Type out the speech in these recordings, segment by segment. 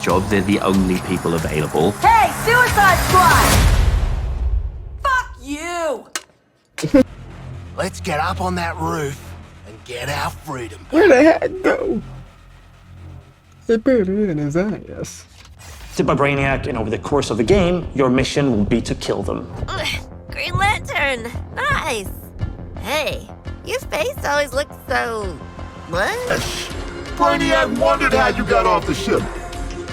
job, they're the only people available. Hey, Suicide Squad! Fuck you! Let's get up on that roof and get our freedom. Where the heck go? They put it in his ass. Hit by Brainiac, and over the course of the game, your mission will be to kill them. Ugh, Green Lantern! Nice! Hey, your face always looks so... what? Brainiac wondered how you got off the ship.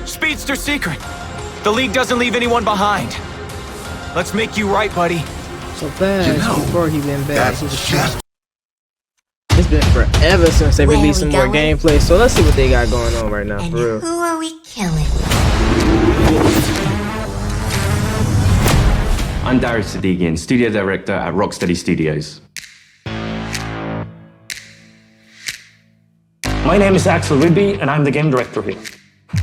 Speedster secret. The League doesn't leave anyone behind. Let's make you right, buddy. So fast, You know, before he been back, that's he was just... It's been forever since they Where released some we more going? gameplay, so let's see what they got going on right now, And for real. who are we killing? I'm Darius Sadigian, studio director at Rocksteady Studios. My name is Axel Rydby, and I'm the game director here.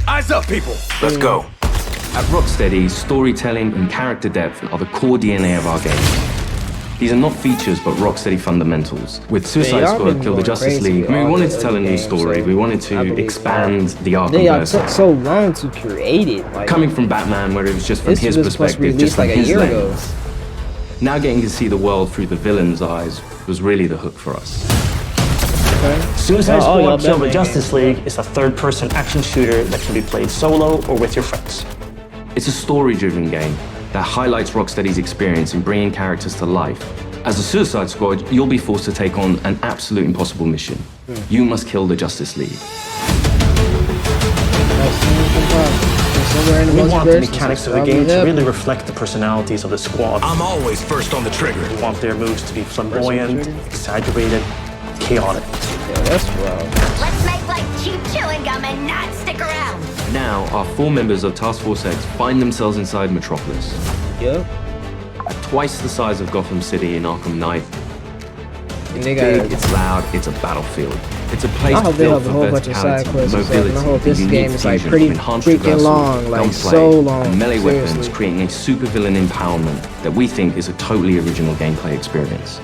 Eyes up, people. Let's go. At Rocksteady, storytelling and character depth are the core DNA of our games. These are not features, but Rocksteady fundamentals. With Suicide y'all Squad, been Kill the going Justice crazy League, with we all wanted the to tell a new games, story. so We wanted I to believe expand the They Arkhamverse. took so long to create it. Like, Coming from Batman, where it was just from this his was supposed to be perspective, just released from like a his year ago. lens. Now getting to see the world through the villain's eyes was really the hook for us. Okay. Suicide Oh, y'all Squad Kill the Batman Justice games. League is a third-person action shooter that can be played solo or with your friends. It's a story-driven game that highlights Rocksteady's experience in bringing characters to life. As a Suicide Squad, you'll be forced to take on an absolute impossible mission. You must kill the Justice League. We want the mechanics of the game to really reflect the personalities of the squad. I'm always first on the trigger. We want their moves to be flamboyant, exaggerated, chaotic. Yeah, that's wild. Let's make like cheap chewing gum and not stick around. Now, our 4 members of Task Force X find themselves inside Metropolis. Yep. At twice the size of Gotham City in Arkham Knight. And they Big, got. it's loud, it's a battlefield. It's a place I hope they built have a for whole bunch of side verticality, quests and stuff, and I mobility, hope this the game unique is like fusion pretty of enhanced freaking traversal, long, like gunplay, so long. and melee weapons, Seriously. creating a supervillain empowerment that we think is a totally original gameplay experience.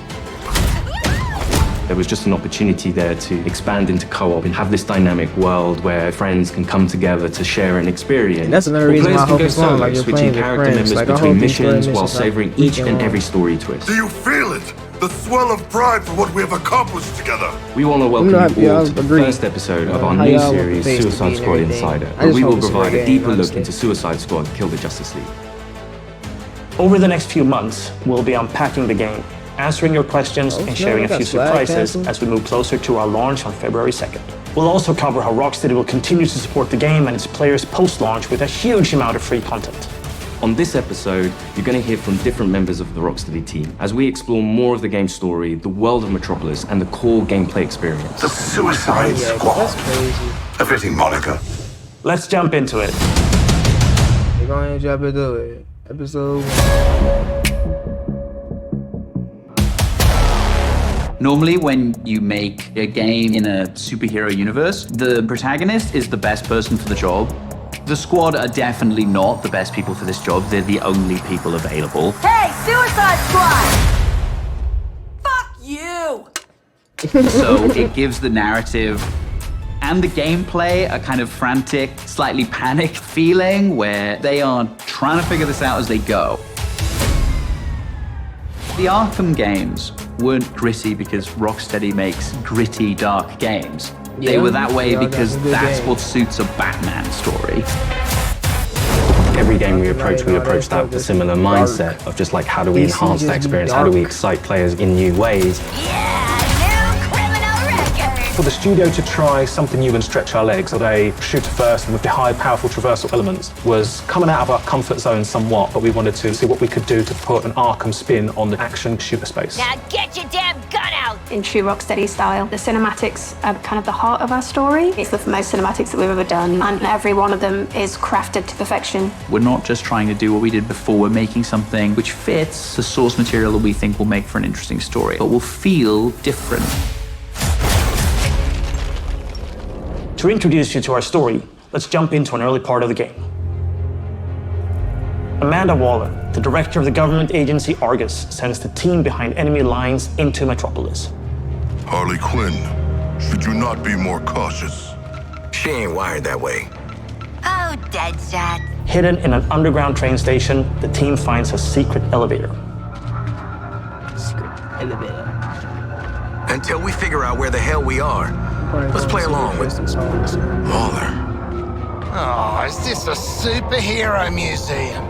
There was just an opportunity there to expand into co-op and have this dynamic world where friends can come together to share an experience. And that's another Or reason players why I can hope go it's long, solo, like you're switching playing with character friends. members Like, I between hope these missions while missions are savoring each freaking and long. every story twist. Do you feel it? The swell of pride for what we have accomplished together. We want to welcome not- you all yeah, to the agree. first episode of our How new y'all want the series, face to be Suicide and Squad everything. Insider, I where just we will hope it's a provide great a game, deeper look honestly. into Suicide Squad Kill the Justice League. Over the next few months, we'll be unpacking the game, answering your questions, and sharing a got few Flag surprises Castle. as we move closer to our launch on February 2nd. We'll also cover how Rocksteady will continue to support the game and its players post-launch with a huge amount of free content. On this episode, you're going to hear from different members of the Rocksteady team as we explore more of the game's story, the world of Metropolis, and the core gameplay experience. The Suicide Yeah, Squad. that's crazy. A fitting moniker. Let's jump into it. They're going to jump into it. Episode 1. Normally, when you make a game in a superhero universe, the protagonist is the best person for the job. The squad are definitely not the best people for this job. They're the only people available. Hey, Suicide Squad! Fuck you! So it gives the narrative and the gameplay a kind of frantic, slightly panicked feeling where they are trying to figure this out as they go. The Arkham games weren't gritty because Rocksteady makes gritty, dark games. They Yeah, were that way y'all got because some good that's games. what suits a Batman story. Every game we approach that with a similar mindset of just like, how do we DC enhance that just experience? How do we dark. excite players in new ways? Yeah, new criminal record. For the studio to try something new and stretch our legs with a shooter first and with the high, powerful traversal elements was coming out of our comfort zone somewhat, but we wanted to see what we could do to put an Arkham spin on the action shooter space. Now get your damn gun out. In true Rocksteady style, the cinematics are kind of the heart of our story. It's the most cinematics that we've ever done, and every one of them is crafted to perfection. We're not just trying to do what we did before, we're making something which fits the source material that we think will make for an interesting story, but will feel different. To introduce you to our story, let's jump into an early part of the game. Amanda Waller, the director of the government agency Argus, sends the team behind enemy lines into Metropolis. Harley Quinn, should you not be more cautious? She ain't wired that way. Oh, Deadshot. Hidden in an underground train station, the team finds a secret elevator. Secret elevator. Until we figure out where the hell we are, let's play along with Mauler. Oh, is this a superhero museum?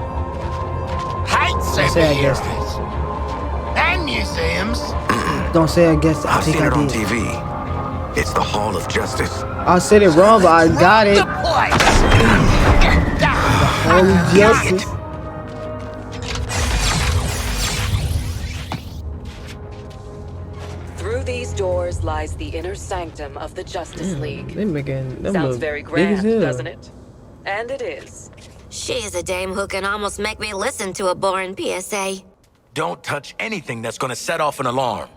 Hate superheroes. And museums. Don't say I guess. I I've think seen it I on did. TV. It's the Hall of Justice. I said it wrong, but I got it. The place. Oh, justice. Through these doors lies the inner sanctum of the Justice League. They making them Sounds look very big grand, as hell. doesn't it? And it is. She's a dame who can almost make me listen to a boring PSA. Don't touch anything that's gonna set off an alarm.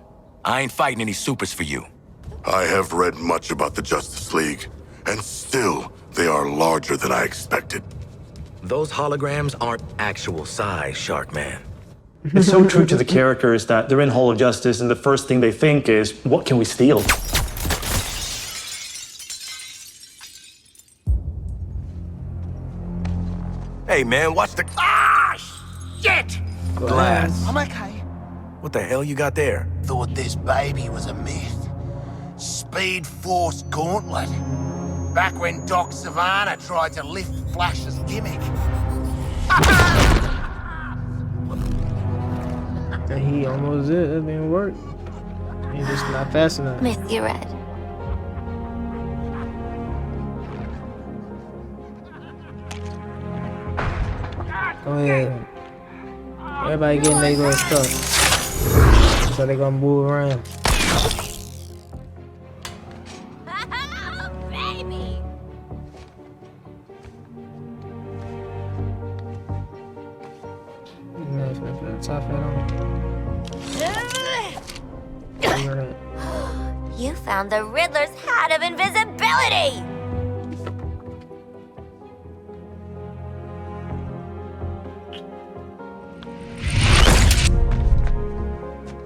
I ain't fighting any supers for you. I have read much about the Justice League, and still, they are larger than I expected. Those holograms aren't actual size, Sharkman. It's so true to the characters that they're in Hall of Justice, and the first thing they think is, what can we steal? Hey, man, watch the... Ah, shit! Glass. I'm okay. What the hell you got there? Thought this baby was a myth. Speed Force Gauntlet. Back when Doc Savannah tried to lift Flash's gimmick. He almost did. That didn't work. He's just not fast enough. Miss you, Red. Go ahead. Everybody getting their little stuff. So they gonna move around. Baby! You know, finna put a top hat on. You found the Riddler's hat of invisibility!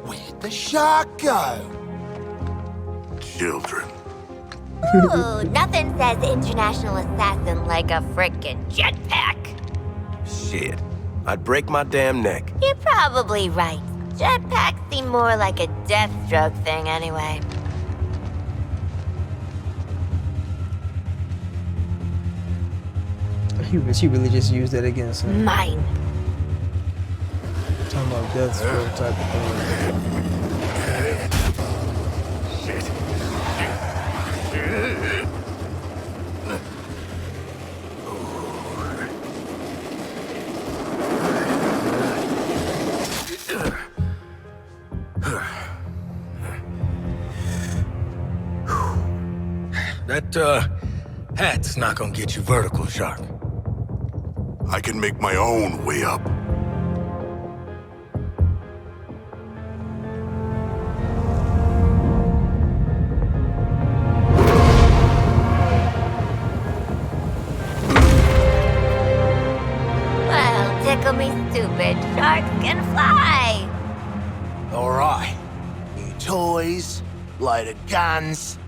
Where'd the shark go? Children. Ooh, nothing says international assassin like a frickin' jetpack. Shit. I'd break my damn neck. You're probably right. Jetpacks seem more like a Deathstroke thing anyway. She really just used that against him. Mine. Talking about Deathstroke type of thing. That, hat's not gonna get you vertical, Shark. I can make my own way up. Well, tickle me stupid. Sharks can fly. All right. New toys, loaded guns.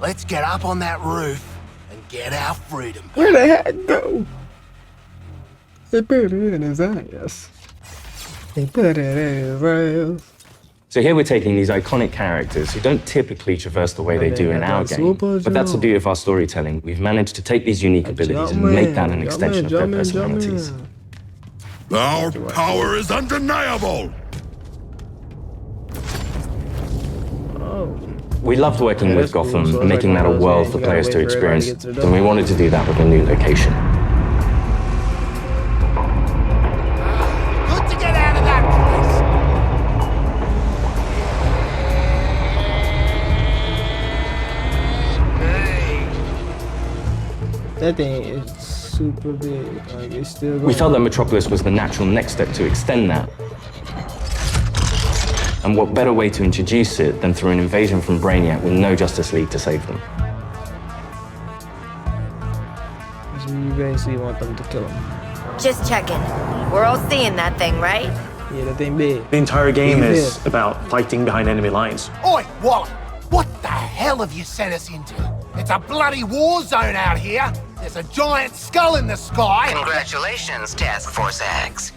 Let's get up on that roof and get our freedom back. Where the heck go? They put it in his ass. They put it in his ass. So here we're taking these iconic characters who don't typically traverse the way they do in our game, but that's the beauty of our storytelling. We've managed to take these unique abilities and make that an extension of their personalities. Our power is undeniable! We loved working with Gotham, making that a world for players to experience, and we wanted to do that with a new location. Good to get out of that place. That thing is super big. Like, it's still going. We felt that Metropolis was the natural next step to extend that. And what better way to introduce it than through an invasion from Brainiac with no Justice League to save them? So you basically want them to kill him. Just checking. We're all seeing that thing, right? Yeah, that thing big. The entire game is about fighting behind enemy lines. Oi, Wally! What the hell have you sent us into? It's a bloody war zone out here. There's a giant skull in the sky! Congratulations, Task Force Ags.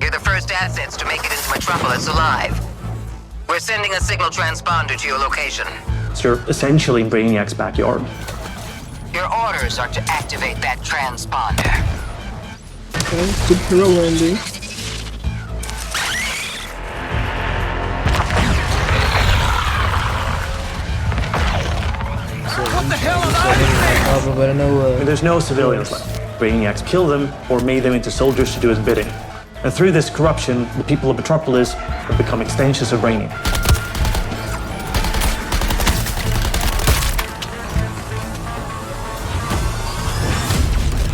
You're the first assets to make it into Metropolis alive. We're sending a signal transponder to your location. So you're essentially in Brainiac's backyard. Your orders are to activate that transponder. Okay, superhero Wendy. What the hell are those? There's no civilians left. Brainiac's killed them or made them into soldiers to do his bidding. And through this corruption, the people of Metropolis have become extensions of Brainiac.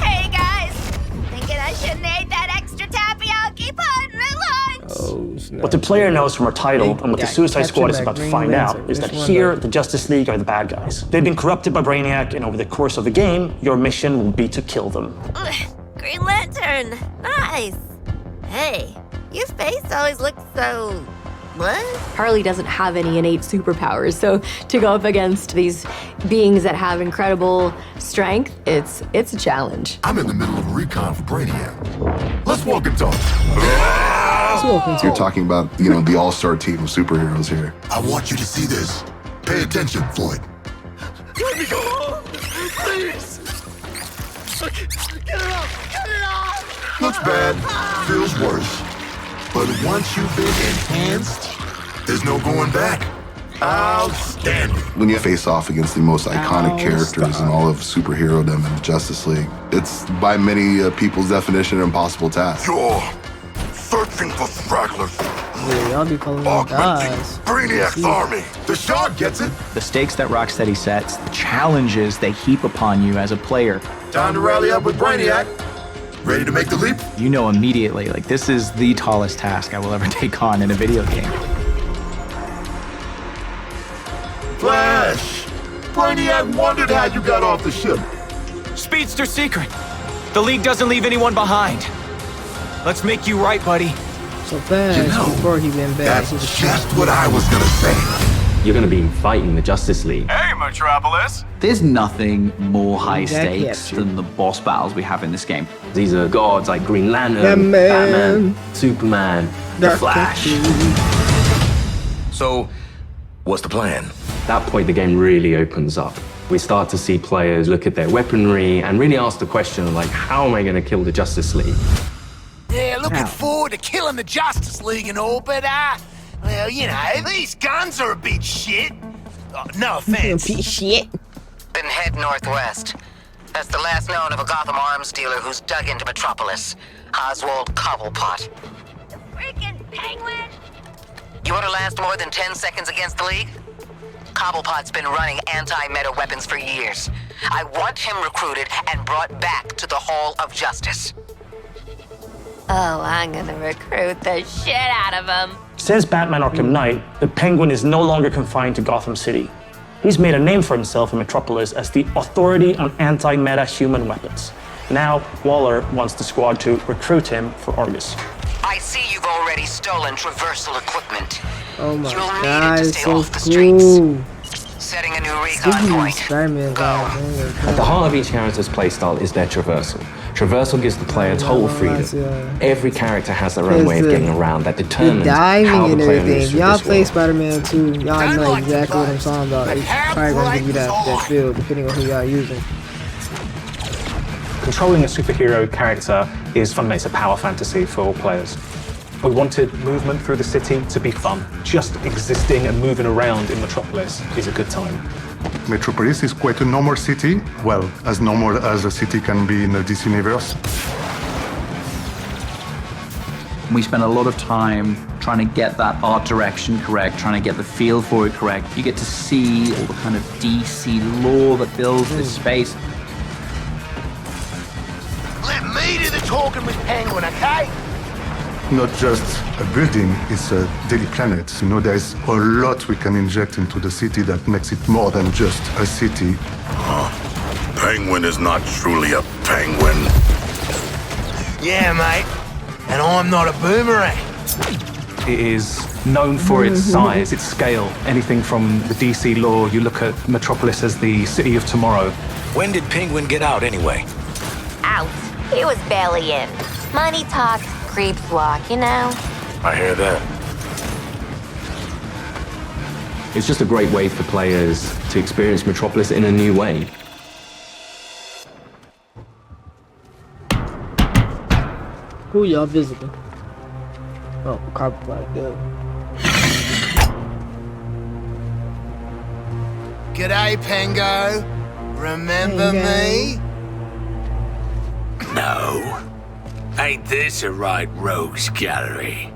Hey guys! Thinking I shouldn't ate that extra tapioca put in my lunch? Oh, snap. What the player knows from our title and what the Suicide Squad is about to find out is that here, the Justice League are the bad guys. They've been corrupted by Brainiac, and over the course of the game, your mission will be to kill them. Ugh, Green Lantern! Nice! Hey, your face always looks so... what? Harley doesn't have any innate superpowers, so to go up against these beings that have incredible strength, it's a challenge. I'm in the middle of a recon for Brainiac. Let's walk and talk. You're talking about, the all-star team of superheroes here. I want you to see this. Pay attention, Floyd. Let me go! Please! Get it off! Get it off! Looks bad, feels worse. But once you've been enhanced, there's no going back. Outstanding. When you face off against the most iconic characters in all of superherodom and the Justice League, it's by many people's definition an impossible task. You're searching for stragglers. Yeah, y'all be calling them guys. Brainiac's army. The Shard gets it. The stakes that Rocksteady sets, the challenges they heap upon you as a player. Time to rally up with Brainiac. Ready to make the leap? You know immediately, this is the tallest task I will ever take on in a video game. Flash! Brainiac wondered how you got off the ship. Speedster secret. The League doesn't leave anyone behind. Let's make you right, buddy. So fast before he went back. That's just what I was gonna say. You're going to be fighting the Justice League. Hey, Metropolis! There's nothing more high stakes than the boss battles we have in this game. These are gods like Green Lantern, Batman, Superman, The Flash. So, what's the plan? At that point, the game really opens up. We start to see players look at their weaponry and really ask the question of, how am I going to kill the Justice League? Yeah, looking forward to killing the Justice League and all, but, well, these guns are a bit shit. No offense. Shit. Then head northwest. That's the last known of a Gotham arms dealer who's dug into Metropolis. Oswald Cobblepot. The freaking Penguin! You want to last more than 10 seconds against the League? Cobblepot's been running anti-meta weapons for years. I want him recruited and brought back to the Hall of Justice. Oh, I'm gonna recruit the shit out of him. Since Batman Arkham Knight, the Penguin is no longer confined to Gotham City. He's made a name for himself in Metropolis as the authority on anti-meta human weapons. Now, Waller wants the squad to recruit him for Argus. I see you've already stolen traversal equipment. Oh my You'll need god, it to it's stay so off the streets. cool. Setting a new recon point. At the heart of each character's playstyle is their traversal. Traversal gives the player total freedom. Every character has their own way of getting around that determines how the player moves through Y'all this play world. Spider-Man 2, y'all know exactly what I'm talking about. It's probably gonna give you that feel, depending on who y'all using. Controlling a superhero character is fundamentally it's a power fantasy for all players. We wanted movement through the city to be fun. Just existing and moving around in Metropolis is a good time. Metropolis is quite a normal city. Well, as normal as a city can be in the DC universe. We spent a lot of time trying to get that art direction correct, trying to get the feel for it correct. You get to see all the kind of DC lore that builds this space. Let me do the talking with Penguin, okay? Not just a building, it's a daily planet. There's a lot we can inject into the city that makes it more than just a city. Penguin is not truly a penguin. Yeah, mate. And I'm not a boomerang. It is known for its size, its scale. Anything from the DC lore, you look at Metropolis as the city of tomorrow. When did Penguin get out, anyway? out. He was barely in. Money talks, creeps walk, you know? I hear that. It's just a great way for players to experience Metropolis in a new way. Who y'all visiting? Oh, copyright, good. G'day, Pengo. Remember me? No. Ain't this a right rogues gallery?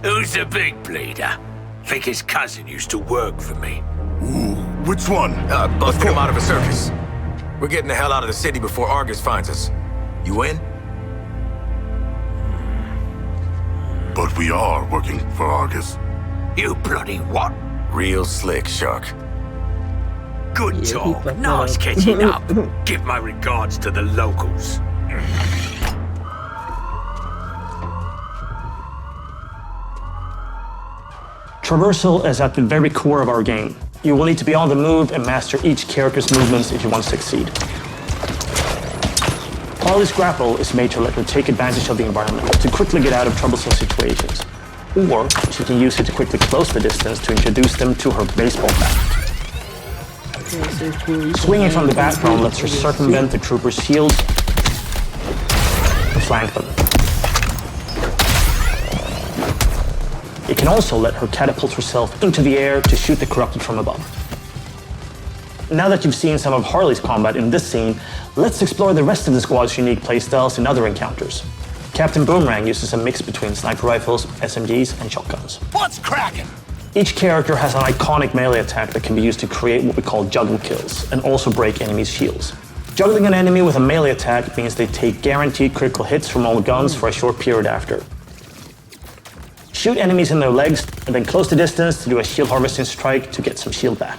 Who's the big bleeder? Think his cousin used to work for me. Ooh, which one? Busted him out of a circus. We're getting the hell out of the city before Argus finds us. You in? But we are working for Argus. You bloody what? Real slick, Shark. Good talk. Nice catching up. Give my regards to the locals. Traversal is at the very core of our game. You will need to be on the move and master each character's movements if you want to succeed. Harley's grapple is made to let her take advantage of the environment to quickly get out of troublesome situations. Or she can use it to quickly close the distance to introduce them to her baseball bat. Swinging from the background lets her circumvent the troopers' shields and flank them. It can also let her catapult herself into the air to shoot the corrupted from above. Now that you've seen some of Harley's combat in this scene, let's explore the rest of the squad's unique playstyles in other encounters. Captain Boomerang uses a mix between sniper rifles, SMGs, and shotguns. What's cracking? Each character has an iconic melee attack that can be used to create what we call juggle kills, and also break enemies' shields. Juggling an enemy with a melee attack means they take guaranteed critical hits from all guns for a short period after. Shoot enemies in their legs, and then close the distance to do a shield harvesting strike to get some shield back.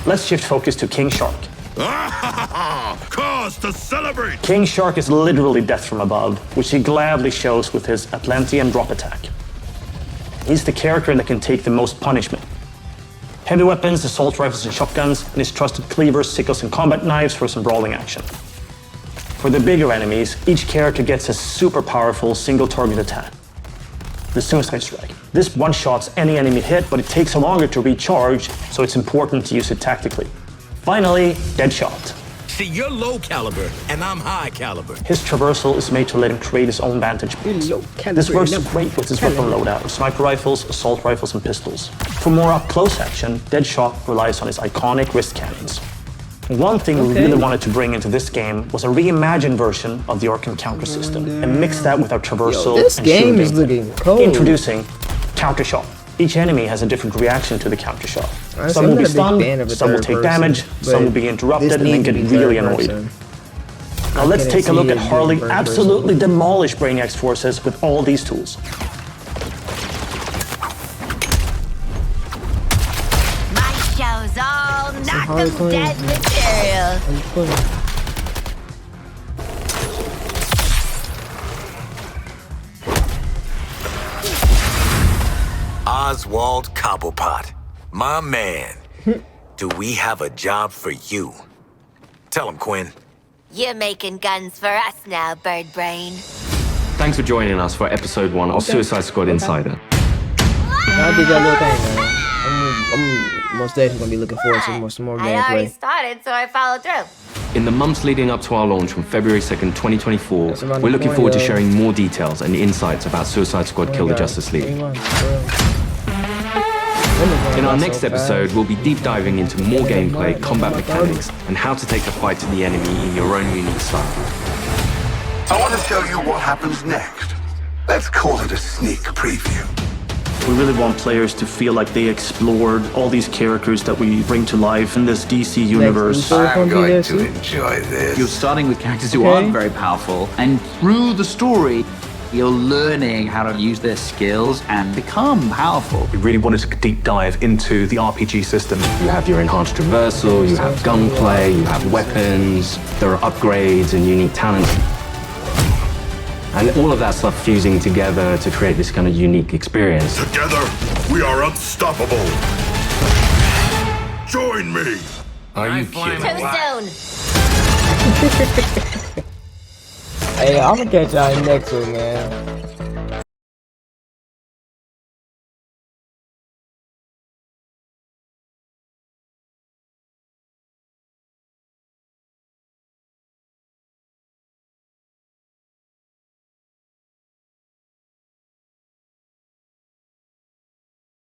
Let's shift focus to King Shark. Cause to celebrate! King Shark is literally death from above, which he gladly shows with his Atlantean drop attack. He's the character that can take the most punishment. Heavy weapons, assault rifles and shotguns, and his trusted cleavers, sickles and combat knives for some brawling action. For the bigger enemies, each character gets a super powerful single target attack. The Suicide Strike. This one-shots any enemy hit, but it takes longer to recharge, so it's important to use it tactically. Finally, Deadshot. See, you're low caliber, and I'm high caliber. His traversal is made to let him create his own vantage points. This works great with his weapon loadout of sniper rifles, assault rifles, and pistols. For more up-close action, Deadshot relies on his iconic wrist cannons. One thing we really wanted to bring into this game was a reimagined version of the Arkham counter system, and mix that with our traversal this and game shooting. is looking cold. Introducing counter shot. Each enemy has a different reaction to the counter shot. Some will be stunned, some will take damage, some will be interrupted and then get really annoyed. Now let's take a look at Harley absolutely demolish Brainiac's forces with all these tools. My show's all knock 'em dead material. Oswald Cobblepot, my man. Do we have a job for you? Tell him, Quinn. You're making guns for us now, Bird Brain. Thanks for joining us for episode 1 of Suicide Squad Insider. I did that little thing, man. I'm most definitely gonna be looking forward to some more I already gameplay. started, so I followed through. In the months leading up to our launch on February 2nd, 2024, we're looking forward to sharing more details and insights about Suicide Squad Kill the Justice League. In our next episode, we'll be deep diving into more gameplay, combat mechanics, and how to take the fight to the enemy in your own unique style. I want to show you what happens next. Let's call it a sneak preview. We really want players to feel like they explored all these characters that we bring to life in this DC universe. I'm going to enjoy this. You're starting with characters who aren't very powerful, and through the story, you're learning how to use their skills and become powerful. We really wanted to deep dive into the RPG system. You have your enhanced traversal, you have gunplay, you have weapons, there are upgrades and unique talents. And all of that stuff fusing together to create this kind of unique experience. Together, we are unstoppable. Join me. Are you kidding? Tombstone! Hey, I'm gonna catch y'all next one, man.